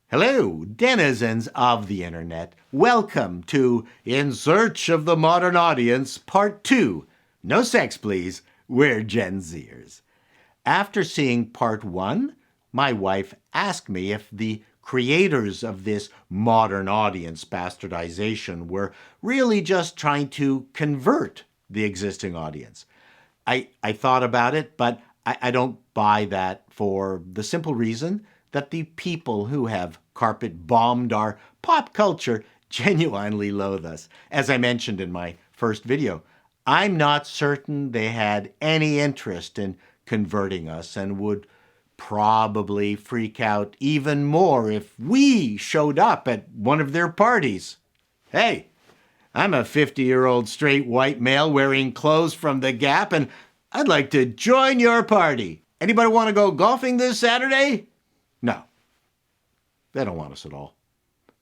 Hello, denizens of the internet. Welcome to In Search of the Modern Audience, Part 2. No sex, please. We're Gen Zers. After seeing Part 1, my wife asked me if the creators of this modern audience bastardization were really just trying to convert the existing audience. I thought about it, but I don't buy that for the simple reason that the people who have carpet bombed our pop culture genuinely loathe us. As I mentioned in my first video, I'm not certain they had any interest in converting us and would probably freak out even more if we showed up at one of their parties. Hey, I'm a 50-year-old straight white male wearing clothes from the Gap, and I'd like to join your party. Anybody want to go golfing this Saturday? No, they don't want us at all.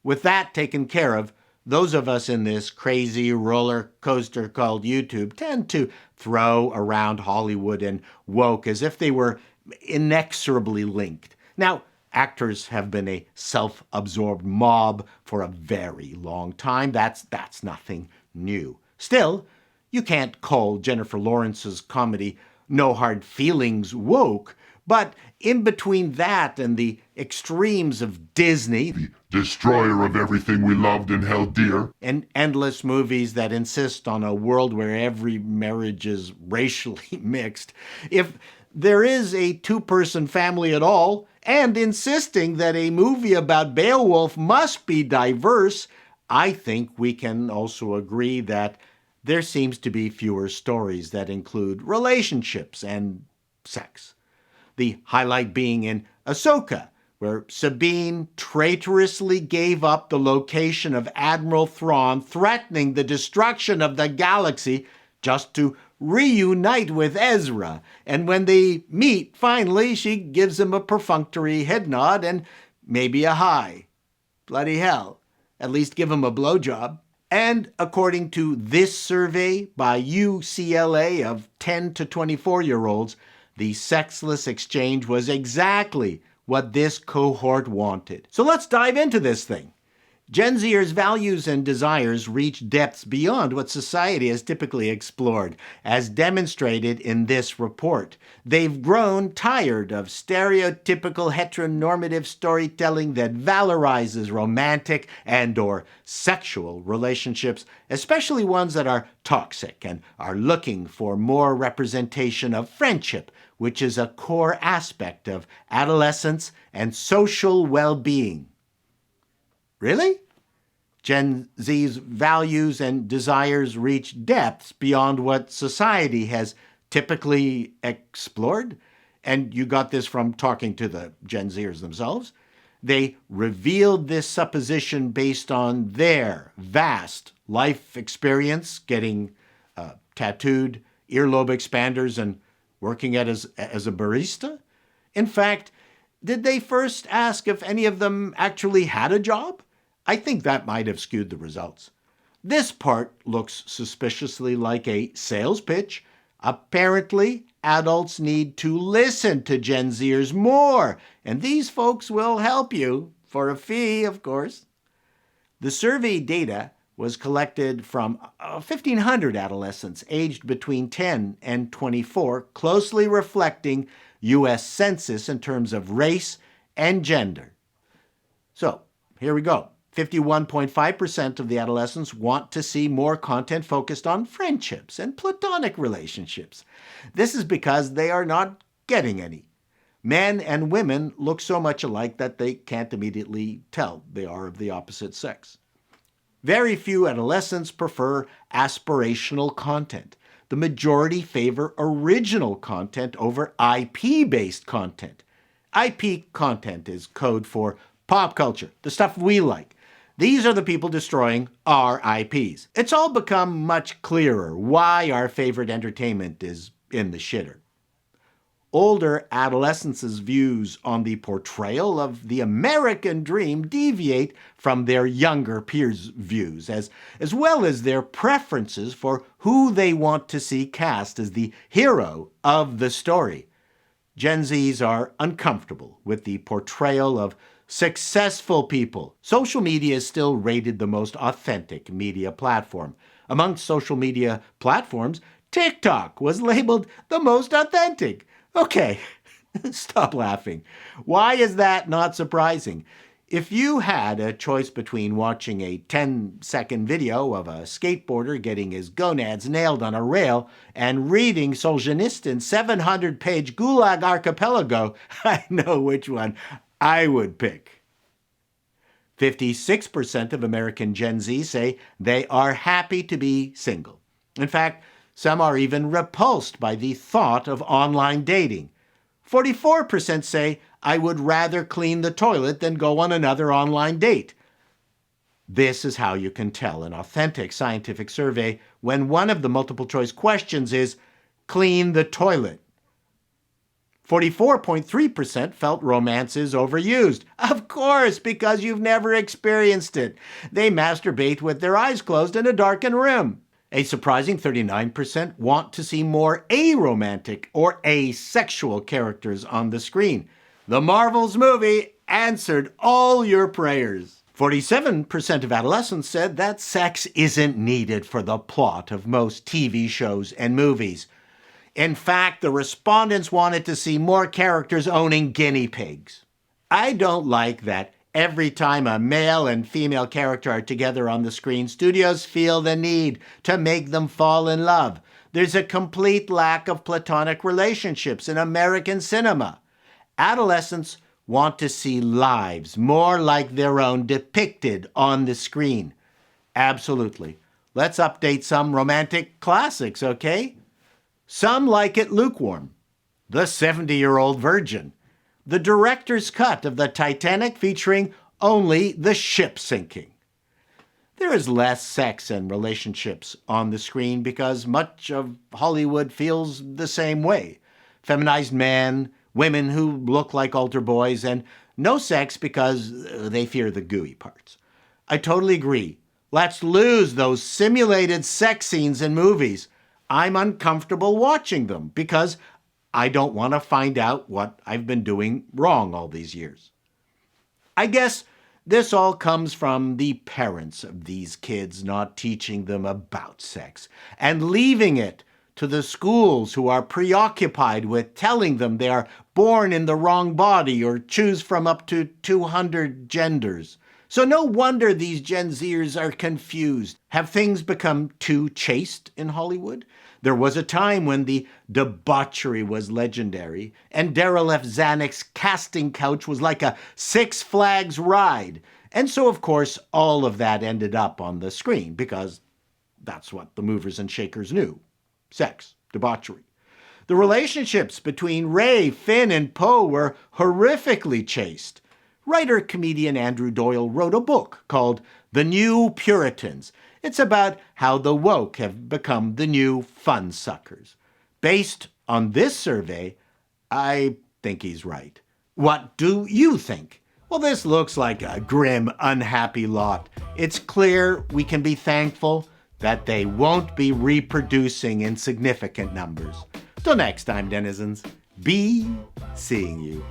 With that taken care of, those of us in this crazy roller coaster called YouTube tend to throw around Hollywood and woke as if they were inexorably linked. Now, actors have been a self-absorbed mob for a very long time. That's nothing new. Still, you can't call Jennifer Lawrence's comedy No Hard Feelings woke, but in between that and the extremes of Disney, the destroyer of everything we loved and held dear, and endless movies that insist on a world where every marriage is racially mixed, if there is a two-person family at all, and insisting that a movie about Beowulf must be diverse, I think we can also agree that there seems to be fewer stories that include relationships and sex. The highlight being in Ahsoka, where Sabine traitorously gave up the location of Admiral Thrawn, threatening the destruction of the galaxy just to reunite with Ezra. And when they meet, finally, she gives him a perfunctory head nod and maybe a hi. Bloody hell. At least give him a blowjob. And according to this survey by UCLA of 10 to 24-year-olds, the sexless exchange was exactly what this cohort wanted. So let's dive into this thing. Gen Zers' values and desires reach depths beyond what society has typically explored, as demonstrated in this report. They've grown tired of stereotypical heteronormative storytelling that valorizes romantic and/or sexual relationships, especially ones that are toxic, and are looking for more representation of friendship, which is a core aspect of adolescence and social well-being. Really? Gen Z's values and desires reach depths beyond what society has typically explored? And you got this from talking to the Gen Zers themselves. They revealed this supposition based on their vast life experience, getting tattooed, earlobe expanders, and working as a barista. In fact, did they first ask if any of them actually had a job? I think that might have skewed the results. This part looks suspiciously like a sales pitch. Apparently, adults need to listen to Gen Zers more, and these folks will help you, for a fee, of course. The survey data was collected from 1,500 adolescents aged between 10 and 24, closely reflecting U.S. Census in terms of race and gender. So, here we go. 51.5% of the adolescents want to see more content focused on friendships and platonic relationships. This is because they are not getting any. Men and women look so much alike that they can't immediately tell they are of the opposite sex. Very few adolescents prefer aspirational content. The majority favor original content over IP-based content. IP content is code for pop culture, the stuff we like. These are the people destroying our IPs. It's all become much clearer why our favorite entertainment is in the shitter. Older adolescents' views on the portrayal of the American dream deviate from their younger peers' views, as well as their preferences for who they want to see cast as the hero of the story. Gen Zs are uncomfortable with the portrayal of successful people. Social media is still rated the most authentic media platform. Amongst social media platforms, TikTok was labeled the most authentic. Okay, stop laughing. Why is that not surprising? If you had a choice between watching a 10-second video of a skateboarder getting his gonads nailed on a rail and reading Solzhenitsyn's 700-page Gulag Archipelago, I know which one I would pick. 56% of American Gen Z say they are happy to be single. In fact, some are even repulsed by the thought of online dating. 44% say, I would rather clean the toilet than go on another online date. This is how you can tell an authentic scientific survey when one of the multiple choice questions is, clean the toilet. 44.3% felt romance is overused. Of course, because you've never experienced it. They masturbate with their eyes closed in a darkened room. A surprising 39% want to see more aromantic or asexual characters on the screen. The Marvels movie answered all your prayers. 47% of adolescents said that sex isn't needed for the plot of most TV shows and movies. In fact, the respondents wanted to see more characters owning guinea pigs. I don't like that every time a male and female character are together on the screen, studios feel the need to make them fall in love. There's a complete lack of platonic relationships in American cinema. Adolescents want to see lives more like their own depicted on the screen. Absolutely. Let's update some romantic classics, okay? Some like it lukewarm. The 70-Year-Old Virgin. The director's cut of the Titanic featuring only the ship sinking. There is less sex and relationships on the screen because much of Hollywood feels the same way. Feminized men, women who look like altar boys, and no sex because they fear the gooey parts. I totally agree. Let's lose those simulated sex scenes in movies. I'm uncomfortable watching them because I don't want to find out what I've been doing wrong all these years. I guess this all comes from the parents of these kids not teaching them about sex and leaving it to the schools who are preoccupied with telling them they are born in the wrong body or choose from up to 200 genders. So no wonder these Gen Zers are confused. Have things become too chaste in Hollywood? There was a time when the debauchery was legendary, and Daryl F. Zanuck's casting couch was like a Six Flags ride. And so, of course, all of that ended up on the screen, because that's what the movers and shakers knew. Sex, debauchery. The relationships between Ray, Finn, and Poe were horrifically chaste. Writer-comedian Andrew Doyle wrote a book called The New Puritans. It's about how the woke have become the new fun suckers. Based on this survey, I think he's right. What do you think? Well, this looks like a grim, unhappy lot. It's clear we can be thankful that they won't be reproducing in significant numbers. Till next time, denizens, be seeing you.